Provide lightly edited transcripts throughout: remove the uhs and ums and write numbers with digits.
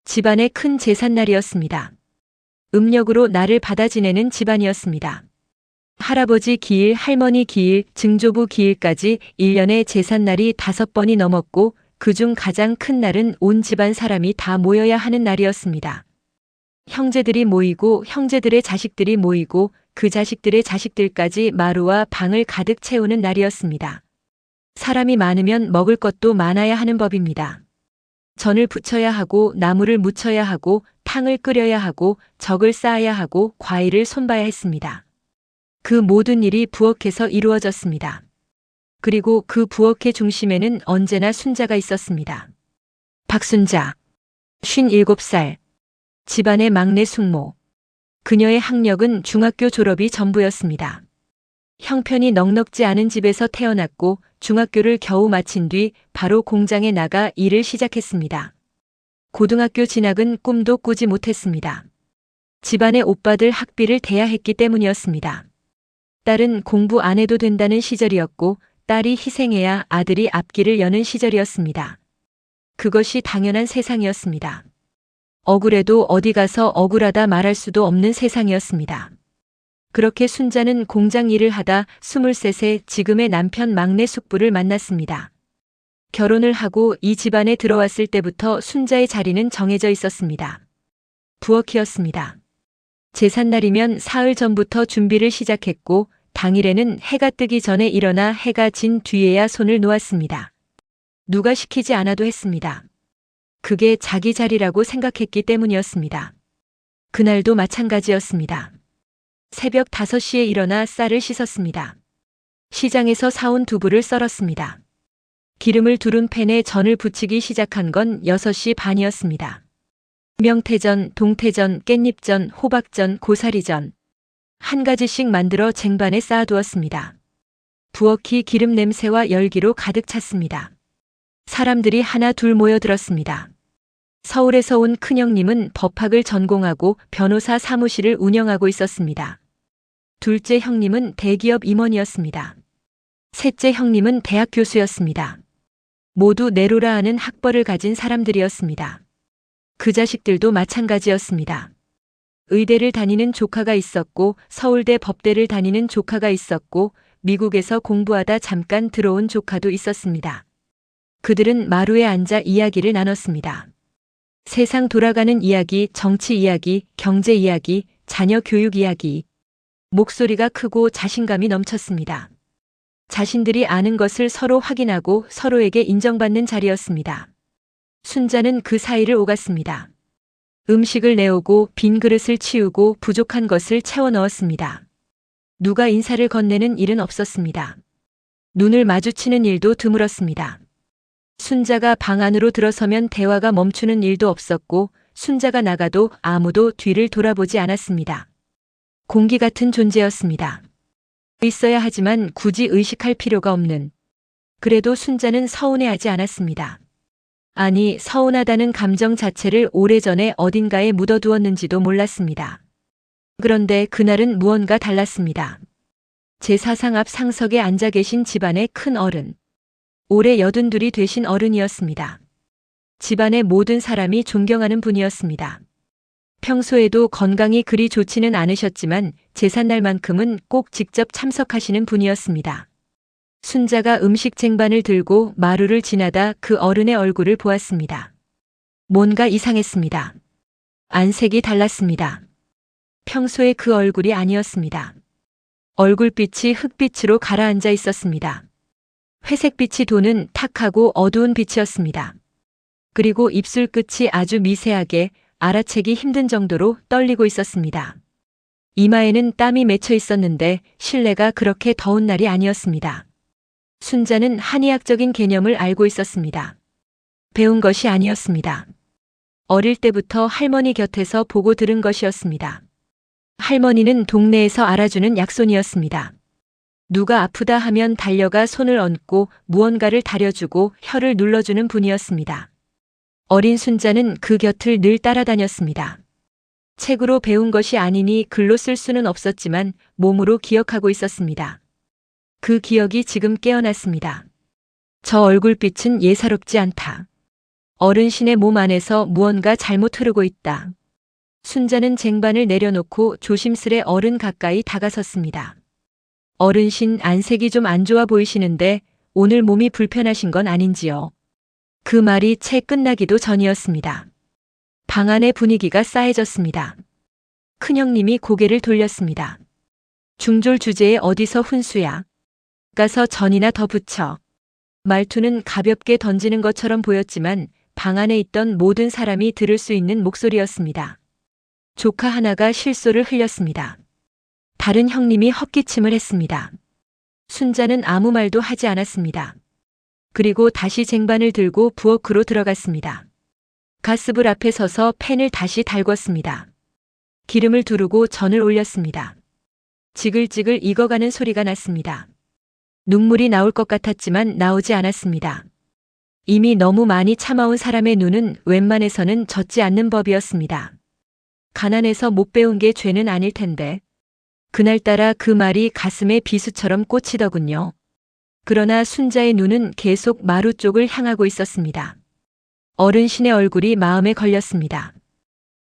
집안의 큰 제삿날이었습니다. 음력으로 날을 받아 지내는 집안이었습니다. 할아버지 기일, 할머니 기일, 증조부 기일까지 1년에 제삿날이 5번이 넘었고 그중 가장 큰 날은 온 집안 사람이 다 모여야 하는 날이었습니다. 형제들이 모이고 형제들의 자식들이 모이고 그 자식들의 자식들까지 마루와 방을 가득 채우는 날이었습니다. 사람이 많으면 먹을 것도 많아야 하는 법입니다. 전을 부쳐야 하고 나무를 묻혀야 하고 탕을 끓여야 하고 적을 쌓아야 하고 과일을 손봐야 했습니다. 그 모든 일이 부엌에서 이루어졌습니다. 그리고 그 부엌의 중심에는 언제나 순자가 있었습니다. 박순자, 57살, 집안의 막내 숙모. 그녀의 학력은 중학교 졸업이 전부였습니다. 형편이 넉넉지 않은 집에서 태어났고 중학교를 겨우 마친 뒤 바로 공장에 나가 일을 시작했습니다. 고등학교 진학은 꿈도 꾸지 못했습니다. 집안의 오빠들 학비를 대야 했기 때문이었습니다. 딸은 공부 안 해도 된다는 시절이었고 딸이 희생해야 아들이 앞길을 여는 시절이었습니다. 그것이 당연한 세상이었습니다. 억울해도 어디 가서 억울하다 말할 수도 없는 세상이었습니다. 그렇게 순자는 공장 일을 하다 23세 지금의 남편 막내 숙부를 만났습니다. 결혼을 하고 이 집안에 들어왔을 때부터 순자의 자리는 정해져 있었습니다. 부엌이었습니다. 제삿날이면 사흘 전부터 준비를 시작했고 당일에는 해가 뜨기 전에 일어나 해가 진 뒤에야 손을 놓았습니다. 누가 시키지 않아도 했습니다. 그게 자기 자리라고 생각했기 때문이었습니다. 그날도 마찬가지였습니다. 새벽 5시에 일어나 쌀을 씻었습니다. 시장에서 사온 두부를 썰었습니다. 기름을 두른 팬에 전을 부치기 시작한 건 6시 반이었습니다. 명태전, 동태전, 깻잎전, 호박전, 고사리전. 한 가지씩 만들어 쟁반에 쌓아두었습니다. 부엌이 기름 냄새와 열기로 가득 찼습니다. 사람들이 하나 둘 모여들었습니다. 서울에서 온 큰형님은 법학을 전공하고 변호사 사무실을 운영하고 있었습니다. 둘째 형님은 대기업 임원이었습니다. 셋째 형님은 대학 교수였습니다. 모두 내로라 하는 학벌을 가진 사람들이었습니다. 그 자식들도 마찬가지였습니다. 의대를 다니는 조카가 있었고 서울대 법대를 다니는 조카가 있었고 미국에서 공부하다 잠깐 들어온 조카도 있었습니다. 그들은 마루에 앉아 이야기를 나눴습니다. 세상 돌아가는 이야기, 정치 이야기, 경제 이야기, 자녀 교육 이야기. 목소리가 크고 자신감이 넘쳤습니다. 자신들이 아는 것을 서로 확인하고 서로에게 인정받는 자리였습니다. 순자는 그 사이를 오갔습니다. 음식을 내오고 빈 그릇을 치우고 부족한 것을 채워 넣었습니다. 누가 인사를 건네는 일은 없었습니다. 눈을 마주치는 일도 드물었습니다. 순자가 방 안으로 들어서면 대화가 멈추는 일도 없었고 순자가 나가도 아무도 뒤를 돌아보지 않았습니다. 공기 같은 존재였습니다. 있어야 하지만 굳이 의식할 필요가 없는. 그래도 순자는 서운해하지 않았습니다. 아니, 서운하다는 감정 자체를 오래전에 어딘가에 묻어두었는지도 몰랐습니다. 그런데 그날은 무언가 달랐습니다. 제사상 앞 상석에 앉아 계신 집안의 큰 어른. 올해 82이 되신 어른이었습니다. 집안의 모든 사람이 존경하는 분이었습니다. 평소에도 건강이 그리 좋지는 않으셨지만 제삿날만큼은 꼭 직접 참석하시는 분이었습니다. 순자가 음식 쟁반을 들고 마루를 지나다 그 어른의 얼굴을 보았습니다. 뭔가 이상했습니다. 안색이 달랐습니다. 평소의 그 얼굴이 아니었습니다. 얼굴빛이 흑빛으로 가라앉아 있었습니다. 회색빛이 도는 탁하고 어두운 빛이었습니다. 그리고 입술 끝이 아주 미세하게 알아채기 힘든 정도로 떨리고 있었습니다. 이마에는 땀이 맺혀 있었는데 실내가 그렇게 더운 날이 아니었습니다. 순자는 한의학적인 개념을 알고 있었습니다. 배운 것이 아니었습니다. 어릴 때부터 할머니 곁에서 보고 들은 것이었습니다. 할머니는 동네에서 알아주는 약손이었습니다. 누가 아프다 하면 달려가 손을 얹고 무언가를 다려주고 혀를 눌러주는 분이었습니다. 어린 순자는 그 곁을 늘 따라다녔습니다. 책으로 배운 것이 아니니 글로 쓸 수는 없었지만 몸으로 기억하고 있었습니다. 그 기억이 지금 깨어났습니다. 저 얼굴빛은 예사롭지 않다. 어른신의 몸 안에서 무언가 잘못 흐르고 있다. 순자는 쟁반을 내려놓고 조심스레 어른 가까이 다가섰습니다. 어른신 안색이 좀 안 좋아 보이시는데 오늘 몸이 불편하신 건 아닌지요? 그 말이 채 끝나기도 전이었습니다. 방 안의 분위기가 싸해졌습니다. 큰형님이 고개를 돌렸습니다. 중졸 주제에 어디서 훈수야? 가서 전이나 더 붙여. 말투는 가볍게 던지는 것처럼 보였지만 방 안에 있던 모든 사람이 들을 수 있는 목소리였습니다. 조카 하나가 실소를 흘렸습니다. 다른 형님이 헛기침을 했습니다. 순자는 아무 말도 하지 않았습니다. 그리고 다시 쟁반을 들고 부엌으로 들어갔습니다. 가스불 앞에 서서 팬을 다시 달궜습니다. 기름을 두르고 전을 올렸습니다. 지글지글 익어가는 소리가 났습니다. 눈물이 나올 것 같았지만 나오지 않았습니다. 이미 너무 많이 참아온 사람의 눈은 웬만해서는 젖지 않는 법이었습니다. 가난해서 못 배운 게 죄는 아닐 텐데. 그날따라 그 말이 가슴에 비수처럼 꽂히더군요. 그러나 순자의 눈은 계속 마루 쪽을 향하고 있었습니다. 어른신의 얼굴이 마음에 걸렸습니다.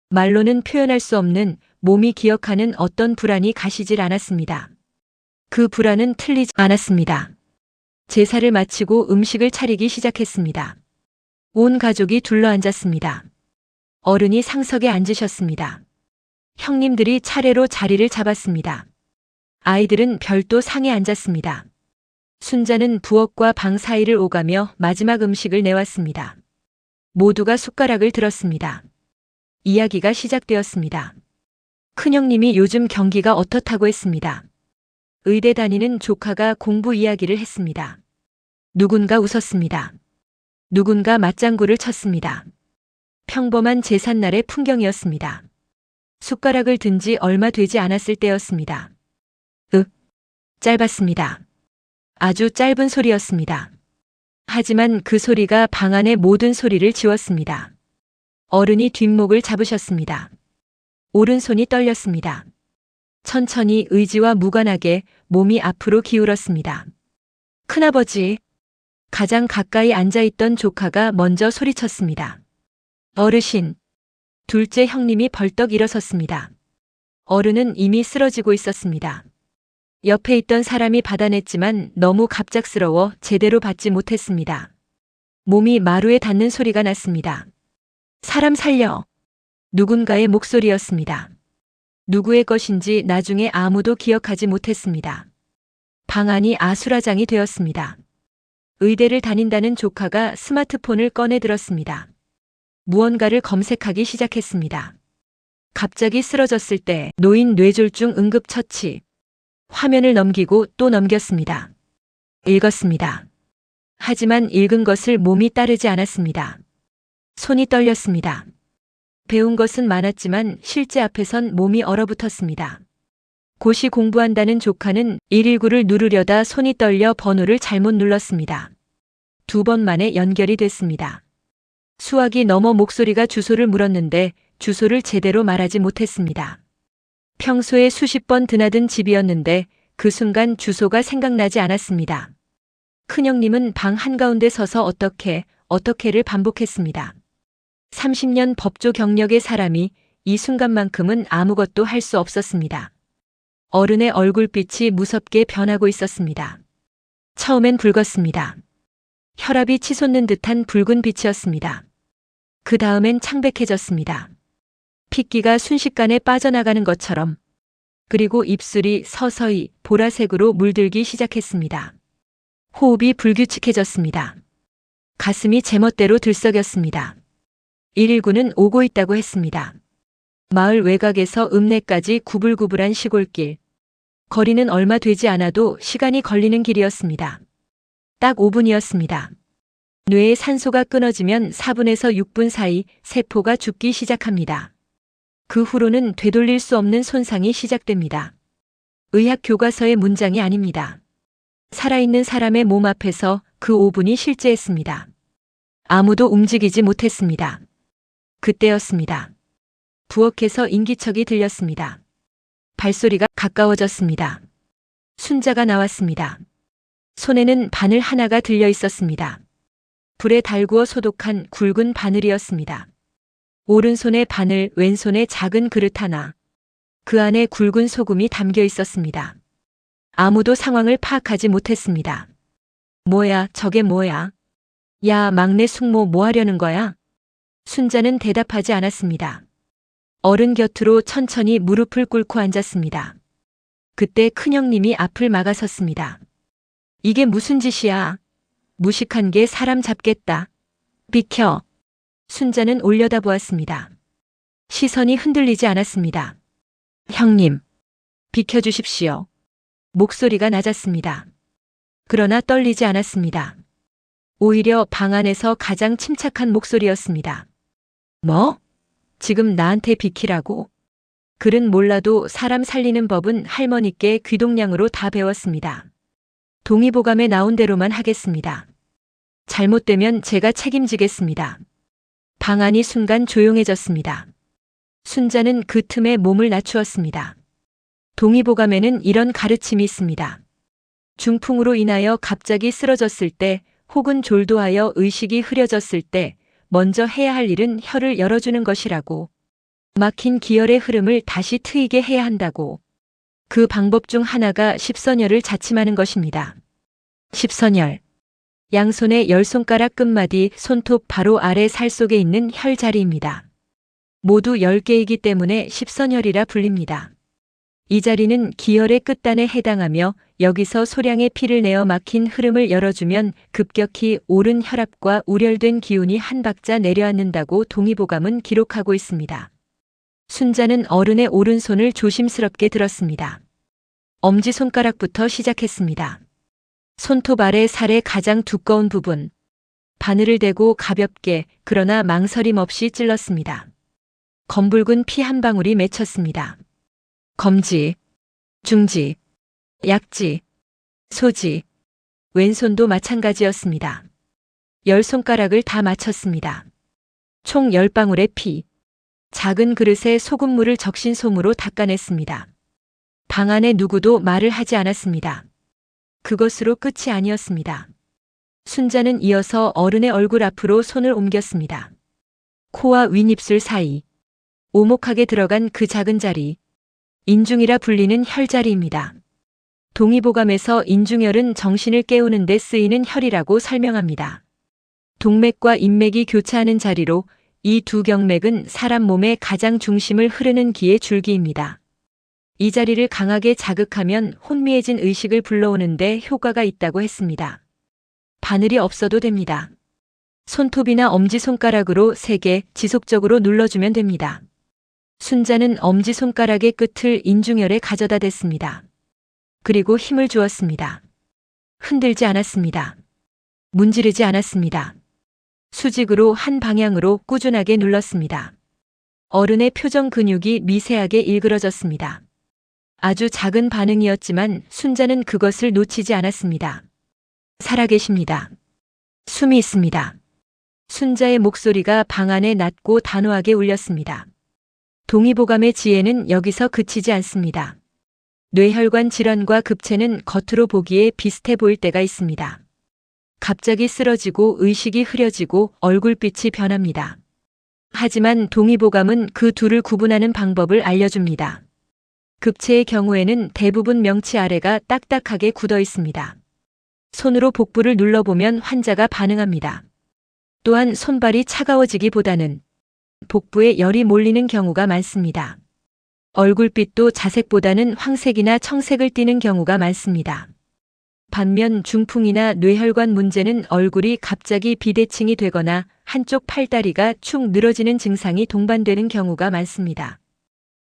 말로는 표현할 수 없는 몸이 기억하는 어떤 불안이 가시질 않았습니다. 그 불안은 틀리지 않았습니다. 제사를 마치고 음식을 차리기 시작했습니다. 온 가족이 둘러앉았습니다. 어른이 상석에 앉으셨습니다. 형님들이 차례로 자리를 잡았습니다. 아이들은 별도 상에 앉았습니다. 순자는 부엌과 방 사이를 오가며 마지막 음식을 내왔습니다. 모두가 숟가락을 들었습니다. 이야기가 시작되었습니다. 큰형님이 요즘 경기가 어떻다고 했습니다. 의대 다니는 조카가 공부 이야기를 했습니다. 누군가 웃었습니다. 누군가 맞장구를 쳤습니다. 평범한 제삿날의 풍경이었습니다. 숟가락을 든 지 얼마 되지 않았을 때였습니다. 짧았습니다. 아주 짧은 소리였습니다. 하지만 그 소리가 방 안의 모든 소리를 지웠습니다. 어른이 뒷목을 잡으셨습니다. 오른손이 떨렸습니다. 천천히 의지와 무관하게 몸이 앞으로 기울었습니다. 큰아버지, 가장 가까이 앉아있던 조카가 먼저 소리쳤습니다. 어르신. 둘째 형님이 벌떡 일어섰습니다. 어른은 이미 쓰러지고 있었습니다. 옆에 있던 사람이 받아냈지만 너무 갑작스러워 제대로 받지 못했습니다. 몸이 마루에 닿는 소리가 났습니다. 사람 살려. 누군가의 목소리였습니다. 누구의 것인지 나중에 아무도 기억하지 못했습니다. 방 안이 아수라장이 되었습니다. 의대를 다닌다는 조카가 스마트폰을 꺼내 들었습니다. 무언가를 검색하기 시작했습니다. 갑자기 쓰러졌을 때 노인 뇌졸중 응급처치. 화면을 넘기고 또 넘겼습니다. 읽었습니다. 하지만 읽은 것을 몸이 따르지 않았습니다. 손이 떨렸습니다. 배운 것은 많았지만 실제 앞에선 몸이 얼어붙었습니다. 고시 공부한다는 조카는 119를 누르려다 손이 떨려 번호를 잘못 눌렀습니다. 2번 만에 연결이 됐습니다. 수학이 넘어 목소리가 주소를 물었는데 주소를 제대로 말하지 못했습니다. 평소에 수십 번 드나든 집이었는데 그 순간 주소가 생각나지 않았습니다. 큰형님은 방 한가운데 서서 어떻게를 반복했습니다. 30년 법조 경력의 사람이 이 순간만큼은 아무것도 할 수 없었습니다. 어른의 얼굴빛이 무섭게 변하고 있었습니다. 처음엔 붉었습니다. 혈압이 치솟는 듯한 붉은 빛이었습니다. 그 다음엔 창백해졌습니다. 핏기가 순식간에 빠져나가는 것처럼. 그리고 입술이 서서히 보라색으로 물들기 시작했습니다. 호흡이 불규칙해졌습니다. 가슴이 제멋대로 들썩였습니다. 119는 오고 있다고 했습니다. 마을 외곽에서 읍내까지 구불구불한 시골길. 거리는 얼마 되지 않아도 시간이 걸리는 길이었습니다. 딱 5분이었습니다. 뇌의 산소가 끊어지면 4분에서 6분 사이 세포가 죽기 시작합니다. 그 후로는 되돌릴 수 없는 손상이 시작됩니다. 의학 교과서의 문장이 아닙니다. 살아있는 사람의 몸 앞에서 그 5분이 실제했습니다. 아무도 움직이지 못했습니다. 그때였습니다. 부엌에서 인기척이 들렸습니다. 발소리가 가까워졌습니다. 순자가 나왔습니다. 손에는 바늘 하나가 들려 있었습니다. 불에 달구어 소독한 굵은 바늘이었습니다. 오른손에 바늘, 왼손에 작은 그릇 하나. 그 안에 굵은 소금이 담겨 있었습니다. 아무도 상황을 파악하지 못했습니다. 뭐야, 저게 뭐야? 야, 막내 숙모 뭐 하려는 거야? 순자는 대답하지 않았습니다. 어른 곁으로 천천히 무릎을 꿇고 앉았습니다. 그때 큰형님이 앞을 막아섰습니다. 이게 무슨 짓이야? 무식한 게 사람 잡겠다. 비켜. 순자는 올려다보았습니다. 시선이 흔들리지 않았습니다. 형님, 비켜주십시오. 목소리가 낮았습니다. 그러나 떨리지 않았습니다. 오히려 방 안에서 가장 침착한 목소리였습니다. 뭐? 지금 나한테 비키라고? 글은 몰라도 사람 살리는 법은 할머니께 귀동냥으로 다 배웠습니다. 동의보감에 나온 대로만 하겠습니다. 잘못되면 제가 책임지겠습니다. 방 안이 순간 조용해졌습니다. 순자는 그 틈에 몸을 낮추었습니다. 동의보감에는 이런 가르침이 있습니다. 중풍으로 인하여 갑자기 쓰러졌을 때 혹은 졸도하여 의식이 흐려졌을 때 먼저 해야 할 일은 혀를 열어주는 것이라고. 막힌 기혈의 흐름을 다시 트이게 해야 한다고. 그 방법 중 하나가 십선혈을 자침하는 것입니다. 십선혈. 양손의 10손가락 끝마디 손톱 바로 아래 살 속에 있는 혈 자리입니다. 모두 10개이기 때문에 십선혈이라 불립니다. 이 자리는 기혈의 끝단에 해당하며 여기서 소량의 피를 내어 막힌 흐름을 열어주면 급격히 오른 혈압과 우렬된 기운이 한 박자 내려앉는다고 동의보감은 기록하고 있습니다. 순자는 어른의 오른손을 조심스럽게 들었습니다. 엄지손가락부터 시작했습니다. 손톱 아래 살의 가장 두꺼운 부분. 바늘을 대고 가볍게 그러나 망설임 없이 찔렀습니다. 검붉은 피 한 방울이 맺혔습니다. 검지, 중지, 약지, 소지, 왼손도 마찬가지였습니다. 10손가락을 다 맞췄습니다. 총 10방울의 피. 작은 그릇에 소금물을 적신 솜으로 닦아냈습니다. 방 안에 누구도 말을 하지 않았습니다. 그것으로 끝이 아니었습니다. 순자는 이어서 어른의 얼굴 앞으로 손을 옮겼습니다. 코와 윗입술 사이. 오목하게 들어간 그 작은 자리. 인중이라 불리는 혈자리입니다. 동의보감에서 인중혈은 정신을 깨우는 데 쓰이는 혈이라고 설명합니다. 동맥과 인맥이 교차하는 자리로 이 두 경맥은 사람 몸의 가장 중심을 흐르는 기의 줄기입니다. 이 자리를 강하게 자극하면 혼미해진 의식을 불러오는데 효과가 있다고 했습니다. 바늘이 없어도 됩니다. 손톱이나 엄지손가락으로 3개 지속적으로 눌러주면 됩니다. 순자는 엄지손가락의 끝을 인중혈에 가져다 댔습니다. 그리고 힘을 주었습니다. 흔들지 않았습니다. 문지르지 않았습니다. 수직으로 한 방향으로 꾸준하게 눌렀습니다. 어른의 표정 근육이 미세하게 일그러졌습니다. 아주 작은 반응이었지만 순자는 그것을 놓치지 않았습니다. 살아계십니다. 숨이 있습니다. 순자의 목소리가 방 안에 낮고 단호하게 울렸습니다. 동의보감의 지혜는 여기서 그치지 않습니다. 뇌혈관 질환과 급체는 겉으로 보기에 비슷해 보일 때가 있습니다. 갑자기 쓰러지고 의식이 흐려지고 얼굴빛이 변합니다. 하지만 동의보감은 그 둘을 구분하는 방법을 알려줍니다. 급체의 경우에는 대부분 명치 아래가 딱딱하게 굳어 있습니다. 손으로 복부를 눌러보면 환자가 반응합니다. 또한 손발이 차가워지기보다는 복부에 열이 몰리는 경우가 많습니다. 얼굴빛도 자색보다는 황색이나 청색을 띠는 경우가 많습니다. 반면 중풍이나 뇌혈관 문제는 얼굴이 갑자기 비대칭이 되거나 한쪽 팔다리가 축 늘어지는 증상이 동반되는 경우가 많습니다.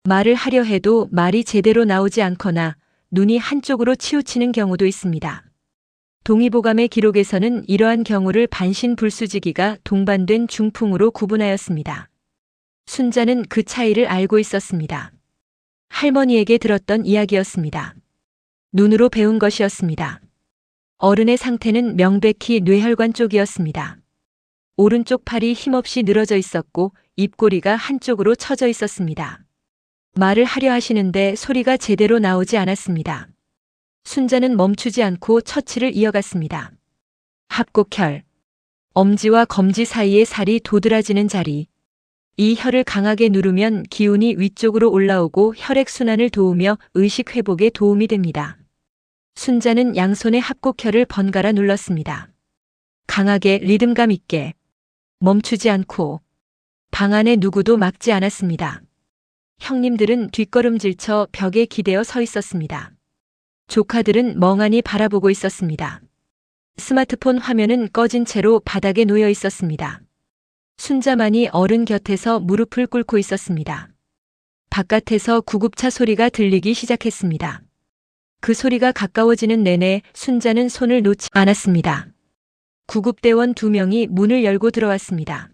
말을 하려 해도 말이 제대로 나오지 않거나 눈이 한쪽으로 치우치는 경우도 있습니다. 동의보감의 기록에서는 이러한 경우를 반신불수지기가 동반된 중풍으로 구분하였습니다. 순자는 그 차이를 알고 있었습니다. 할머니에게 들었던 이야기였습니다. 눈으로 배운 것이었습니다. 어른의 상태는 명백히 뇌혈관 쪽이었습니다. 오른쪽 팔이 힘없이 늘어져 있었고 입꼬리가 한쪽으로 처져 있었습니다. 말을 하려 하시는데 소리가 제대로 나오지 않았습니다. 순자는 멈추지 않고 처치를 이어갔습니다. 합곡혈. 엄지와 검지 사이에 살이 도드라지는 자리. 이 혀를 강하게 누르면 기운이 위쪽으로 올라오고 혈액순환을 도우며 의식 회복에 도움이 됩니다. 순자는 양손에 합곡혀를 번갈아 눌렀습니다. 강하게 리듬감 있게. 멈추지 않고. 방 안에 누구도 막지 않았습니다. 형님들은 뒷걸음질쳐 벽에 기대어 서 있었습니다. 조카들은 멍하니 바라보고 있었습니다. 스마트폰 화면은 꺼진 채로 바닥에 놓여 있었습니다. 순자만이 어른 곁에서 무릎을 꿇고 있었습니다. 바깥에서 구급차 소리가 들리기 시작했습니다. 그 소리가 가까워지는 내내 순자는 손을 놓지 않았습니다. 구급대원 2명이 문을 열고 들어왔습니다.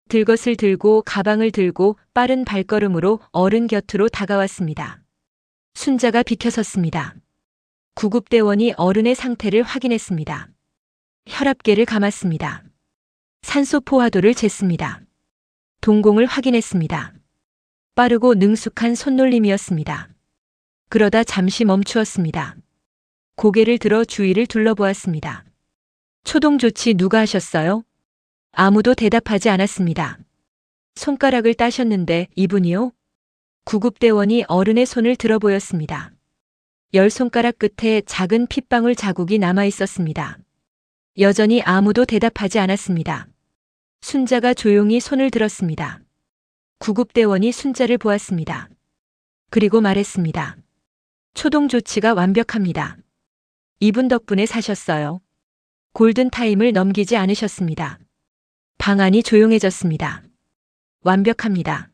들것을 들고 가방을 들고 빠른 발걸음으로 어른 곁으로 다가왔습니다. 순자가 비켜섰습니다. 구급대원이 어른의 상태를 확인했습니다. 혈압계를 감았습니다. 산소 포화도를 쟀습니다. 동공을 확인했습니다. 빠르고 능숙한 손놀림이었습니다. 그러다 잠시 멈추었습니다. 고개를 들어 주위를 둘러보았습니다. 초동 조치 누가 하셨어요? 아무도 대답하지 않았습니다. 손가락을 따셨는데 이분이요? 구급대원이 어른의 손을 들어 보였습니다. 10손가락 끝에 작은 핏방울 자국이 남아 있었습니다. 여전히 아무도 대답하지 않았습니다. 순자가 조용히 손을 들었습니다. 구급대원이 순자를 보았습니다. 그리고 말했습니다. 초동 조치가 완벽합니다. 이분 덕분에 사셨어요. 골든타임을 넘기지 않으셨습니다. 방 안이 조용해졌습니다. 완벽합니다.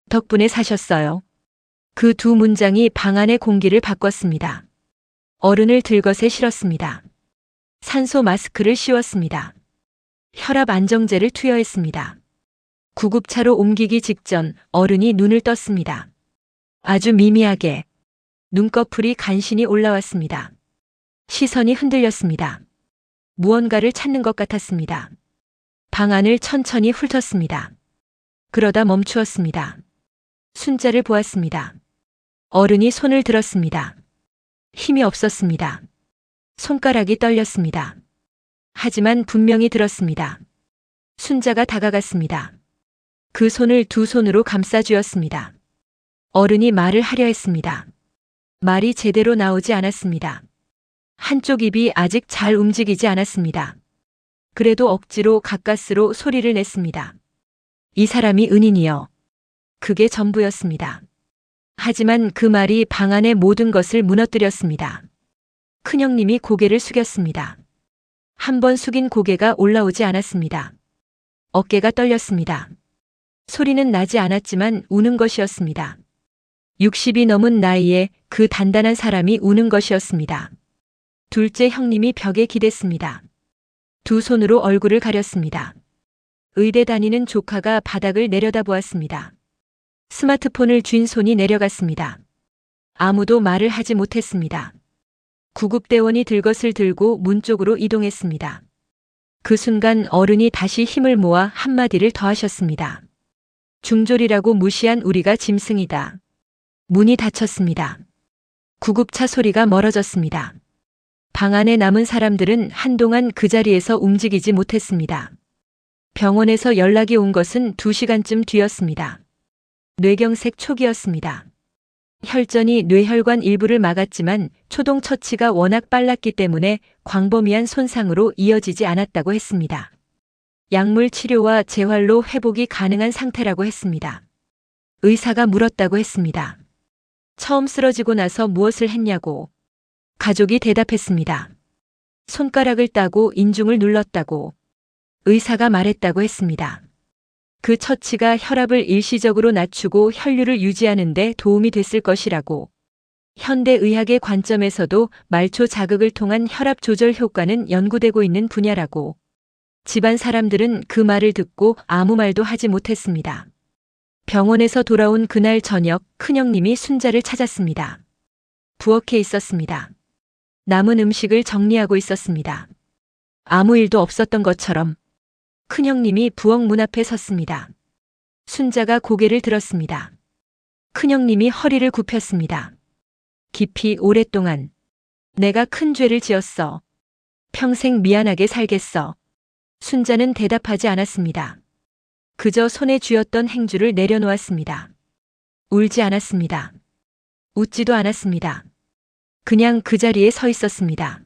덕분에 사셨어요. 그 두 문장이 방 안의 공기를 바꿨습니다. 어른을 들것에 실었습니다. 산소 마스크를 씌웠습니다. 혈압 안정제를 투여했습니다. 구급차로 옮기기 직전 어른이 눈을 떴습니다. 아주 미미하게. 눈꺼풀이 간신히 올라왔습니다. 시선이 흔들렸습니다. 무언가를 찾는 것 같았습니다. 방 안을 천천히 훑었습니다. 그러다 멈추었습니다. 순자를 보았습니다. 어른이 손을 들었습니다. 힘이 없었습니다. 손가락이 떨렸습니다. 하지만 분명히 들었습니다. 순자가 다가갔습니다. 그 손을 두 손으로 감싸주었습니다. 어른이 말을 하려 했습니다. 말이 제대로 나오지 않았습니다. 한쪽 입이 아직 잘 움직이지 않았습니다. 그래도 억지로 가까스로 소리를 냈습니다. 이 사람이 은인이요. 그게 전부였습니다. 하지만 그 말이 방 안의 모든 것을 무너뜨렸습니다. 큰형님이 고개를 숙였습니다. 한 번 숙인 고개가 올라오지 않았습니다. 어깨가 떨렸습니다. 소리는 나지 않았지만 우는 것이었습니다. 60이 넘은 나이에 그 단단한 사람이 우는 것이었습니다. 둘째 형님이 벽에 기댔습니다. 두 손으로 얼굴을 가렸습니다. 의대 다니는 조카가 바닥을 내려다보았습니다. 스마트폰을 쥔 손이 내려갔습니다. 아무도 말을 하지 못했습니다. 구급대원이 들것을 들고 문 쪽으로 이동했습니다. 그 순간 어른이 다시 힘을 모아 한마디를 더 하셨습니다. 중졸이라고 무시한 우리가 짐승이다. 문이 닫혔습니다. 구급차 소리가 멀어졌습니다. 방 안에 남은 사람들은 한동안 그 자리에서 움직이지 못했습니다. 병원에서 연락이 온 것은 2시간쯤 뒤였습니다. 뇌경색 초기였습니다. 혈전이 뇌혈관 일부를 막았지만 초동 처치가 워낙 빨랐기 때문에 광범위한 손상으로 이어지지 않았다고 했습니다. 약물 치료와 재활로 회복이 가능한 상태라고 했습니다. 의사가 물었다고 했습니다. 처음 쓰러지고 나서 무엇을 했냐고. 가족이 대답했습니다. 손가락을 따고 인중을 눌렀다고. 의사가 말했다고 했습니다. 그 처치가 혈압을 일시적으로 낮추고 혈류를 유지하는 데 도움이 됐을 것이라고. 현대의학의 관점에서도 말초 자극을 통한 혈압 조절 효과는 연구되고 있는 분야라고. 집안 사람들은 그 말을 듣고 아무 말도 하지 못했습니다. 병원에서 돌아온 그날 저녁 큰형님이 순자를 찾았습니다. 부엌에 있었습니다. 남은 음식을 정리하고 있었습니다. 아무 일도 없었던 것처럼 큰형님이 부엌 문 앞에 섰습니다. 순자가 고개를 들었습니다. 큰형님이 허리를 굽혔습니다. 깊이 오랫동안 내가 큰 죄를 지었어. 평생 미안하게 살겠어. 순자는 대답하지 않았습니다. 그저 손에 쥐었던 행주를 내려놓았습니다. 울지 않았습니다. 웃지도 않았습니다. 그냥 그 자리에 서 있었습니다.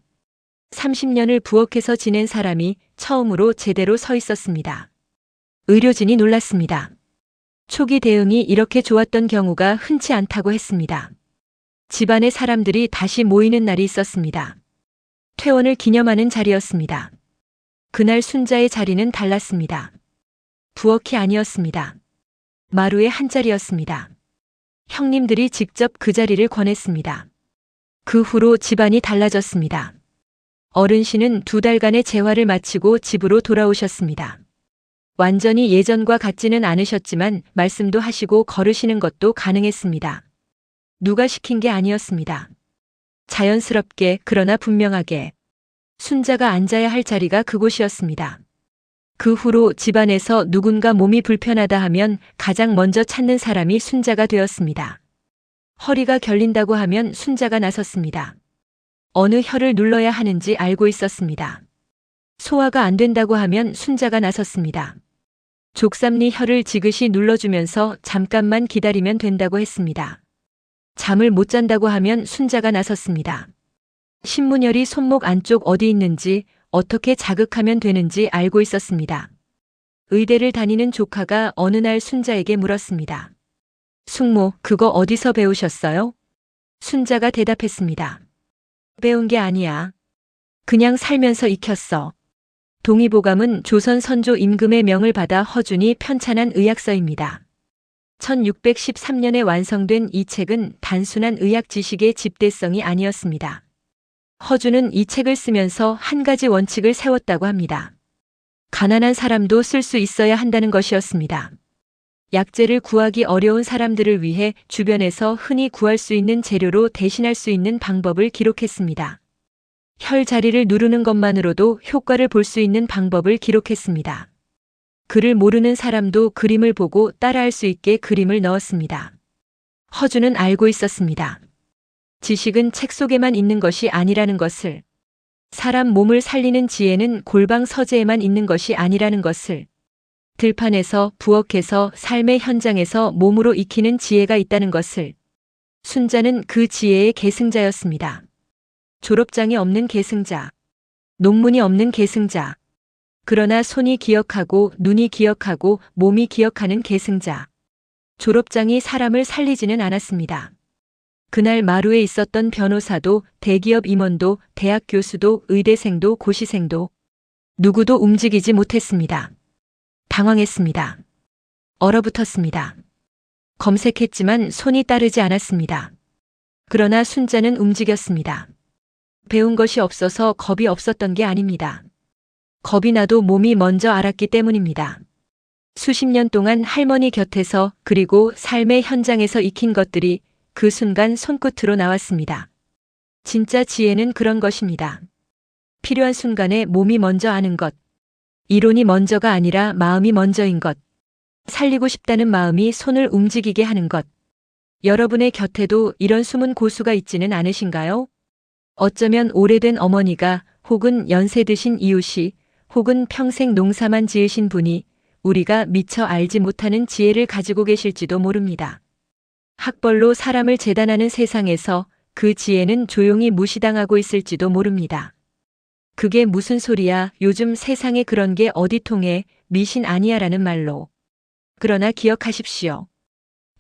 30년을 부엌에서 지낸 사람이 처음으로 제대로 서 있었습니다. 의료진이 놀랐습니다. 초기 대응이 이렇게 좋았던 경우가 흔치 않다고 했습니다. 집안의 사람들이 다시 모이는 날이 있었습니다. 퇴원을 기념하는 자리였습니다. 그날 순자의 자리는 달랐습니다. 부엌이 아니었습니다. 마루의 한 자리였습니다. 형님들이 직접 그 자리를 권했습니다. 그 후로 집안이 달라졌습니다. 어른씨는 2달간의 재활을 마치고 집으로 돌아오셨습니다. 완전히 예전과 같지는 않으셨지만 말씀도 하시고 걸으시는 것도 가능했습니다. 누가 시킨 게 아니었습니다. 자연스럽게 그러나 분명하게 순자가 앉아야 할 자리가 그곳이었습니다. 그 후로 집안에서 누군가 몸이 불편하다 하면 가장 먼저 찾는 사람이 순자가 되었습니다. 허리가 결린다고 하면 순자가 나섰습니다. 어느 혀를 눌러야 하는지 알고 있었습니다. 소화가 안 된다고 하면 순자가 나섰습니다. 족삼리 혀를 지그시 눌러주면서 잠깐만 기다리면 된다고 했습니다. 잠을 못 잔다고 하면 순자가 나섰습니다. 신문열이 손목 안쪽 어디 있는지 어떻게 자극하면 되는지 알고 있었습니다. 의대를 다니는 조카가 어느 날 순자에게 물었습니다. 숙모, 그거 어디서 배우셨어요? 순자가 대답했습니다. 배운 게 아니야. 그냥 살면서 익혔어. 동의보감은 조선 선조 임금의 명을 받아 허준이 편찬한 의학서입니다. 1613년에 완성된 이 책은 단순한 의학 지식의 집대성이 아니었습니다. 허준은 이 책을 쓰면서 한 가지 원칙을 세웠다고 합니다. 가난한 사람도 쓸 수 있어야 한다는 것이었습니다. 약재를 구하기 어려운 사람들을 위해 주변에서 흔히 구할 수 있는 재료로 대신할 수 있는 방법을 기록했습니다. 혈 자리를 누르는 것만으로도 효과를 볼 수 있는 방법을 기록했습니다. 글을 모르는 사람도 그림을 보고 따라할 수 있게 그림을 넣었습니다. 허준은 알고 있었습니다. 지식은 책 속에만 있는 것이 아니라는 것을, 사람 몸을 살리는 지혜는 골방 서재에만 있는 것이 아니라는 것을, 들판에서, 부엌에서, 삶의 현장에서 몸으로 익히는 지혜가 있다는 것을, 순자는 그 지혜의 계승자였습니다. 졸업장이 없는 계승자, 논문이 없는 계승자, 그러나 손이 기억하고 눈이 기억하고 몸이 기억하는 계승자. 졸업장이 사람을 살리지는 않았습니다. 그날 마루에 있었던 변호사도 대기업 임원도 대학 교수도 의대생도 고시생도 누구도 움직이지 못했습니다. 당황했습니다. 얼어붙었습니다. 검색했지만 손이 따르지 않았습니다. 그러나 순자는 움직였습니다. 배운 것이 없어서 겁이 없었던 게 아닙니다. 겁이 나도 몸이 먼저 알았기 때문입니다. 수십 년 동안 할머니 곁에서 그리고 삶의 현장에서 익힌 것들이 그 순간 손끝으로 나왔습니다. 진짜 지혜는 그런 것입니다. 필요한 순간에 몸이 먼저 아는 것. 이론이 먼저가 아니라 마음이 먼저인 것. 살리고 싶다는 마음이 손을 움직이게 하는 것. 여러분의 곁에도 이런 숨은 고수가 있지는 않으신가요? 어쩌면 오래된 어머니가 혹은 연세 드신 이웃이 혹은 평생 농사만 지으신 분이 우리가 미처 알지 못하는 지혜를 가지고 계실지도 모릅니다. 학벌로 사람을 재단하는 세상에서 그 지혜는 조용히 무시당하고 있을지도 모릅니다. 그게 무슨 소리야, 요즘 세상에 그런 게 어디 통해, 미신 아니야라는 말로. 그러나 기억하십시오.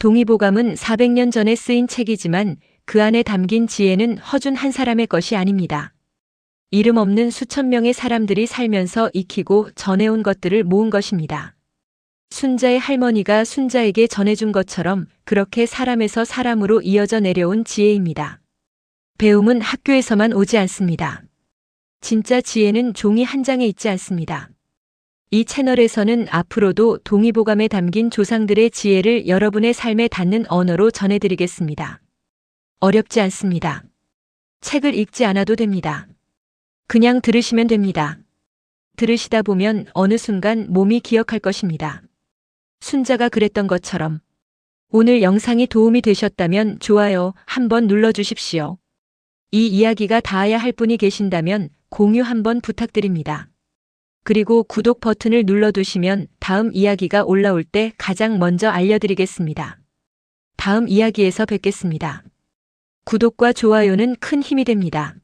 동의보감은 400년 전에 쓰인 책이지만 그 안에 담긴 지혜는 허준 한 사람의 것이 아닙니다. 이름 없는 수천 명의 사람들이 살면서 익히고 전해온 것들을 모은 것입니다. 순자의 할머니가 순자에게 전해준 것처럼 그렇게 사람에서 사람으로 이어져 내려온 지혜입니다. 배움은 학교에서만 오지 않습니다. 진짜 지혜는 종이 한 장에 있지 않습니다. 이 채널에서는 앞으로도 동의보감에 담긴 조상들의 지혜를 여러분의 삶에 닿는 언어로 전해드리겠습니다. 어렵지 않습니다. 책을 읽지 않아도 됩니다. 그냥 들으시면 됩니다. 들으시다 보면 어느 순간 몸이 기억할 것입니다. 순자가 그랬던 것처럼. 오늘 영상이 도움이 되셨다면 좋아요 한번 눌러주십시오. 이 이야기가 닿아야 할 분이 계신다면 공유 한번 부탁드립니다. 그리고 구독 버튼을 눌러두시면 다음 이야기가 올라올 때 가장 먼저 알려드리겠습니다. 다음 이야기에서 뵙겠습니다. 구독과 좋아요는 큰 힘이 됩니다.